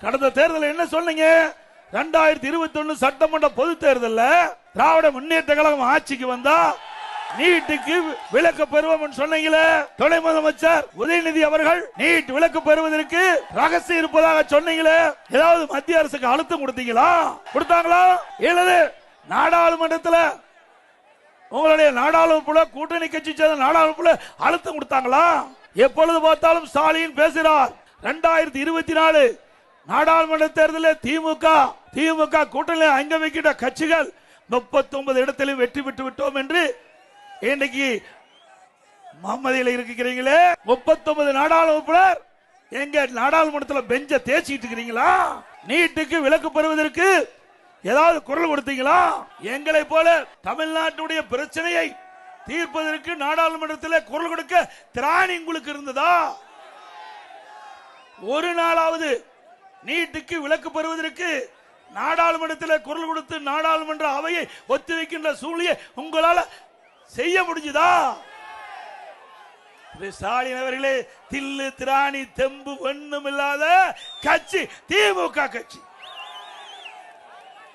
கடந்த தேர்தல் என்ன சொன்னீங்க? 2021 சட்டமன்ற பொது தேர்தலில் திராவிட முன்னேற்ற கழகம் ஆட்சிக்கு வந்தா நீட்டுக்கு விலக்கு பெறுவோம் சொன்னீங்களே. துணை முதலமைச்சர் உதயநிதி அவர்கள் நீட் விலக்கு பெறுவதற்கு ரகசியம் இருப்பதாக சொன்னீங்களே. ஏதாவது மத்திய அரசுக்கு அழுத்தம் கொடுத்தீங்களா? கொடுத்தாங்களா? இல்லது நாடாளுமன்றத்தில் உங்களுடைய நாடாளுமன்ற கூட்டணி கட்சி சேர்ந்த நாடாளுமன்ற அழுத்தம் கொடுத்தாங்களா? எப்பொழுது பார்த்தாலும் ஸ்டாலின் பேசுகிறார். 2024 நாடாளுமன்ற தேர்தலில் திமுக கூட்டணி அங்க வைக்கின்ற கட்சிகள் 39 இடத்திலும் வெற்றி பெற்று விட்டோம் என்று இன்னைக்கு மம்மதியில் இருக்கிறீங்களே. 39 நாடாளுமன்ற எங்க நாடாளுமன்றத்தில் பெஞ்ச தேய்ச்சிட்டு இருக்கிறீங்களா? நீட்டுக்கு விலக்கு பெறுவதற்கு ஏதாவது குரல் கொடுத்தீங்களா? எங்களை போல தமிழ்நாட்டுடைய பிரச்சனையை தீர்ப்பதற்கு நாடாளுமன்றத்தில் குரல் கொடுக்க திராணி உங்களுக்கு இருந்ததா? ஒரு நாளாவது நீட்டுக்கு விலக்கு பெறுவதற்கு நாடாளுமன்றத்தில் குரல் கொடுத்து நாடாளுமன்ற அவையை ஒத்திவைக்கின்ற சூழ்நிலையை உங்களால செய்ய முடிஞ்சதா? ஸ்டாலின் அவர்களே, தில்லு திராணி தெம்பு ஒண்ணும் இல்லாத கட்சி திமுக கட்சி.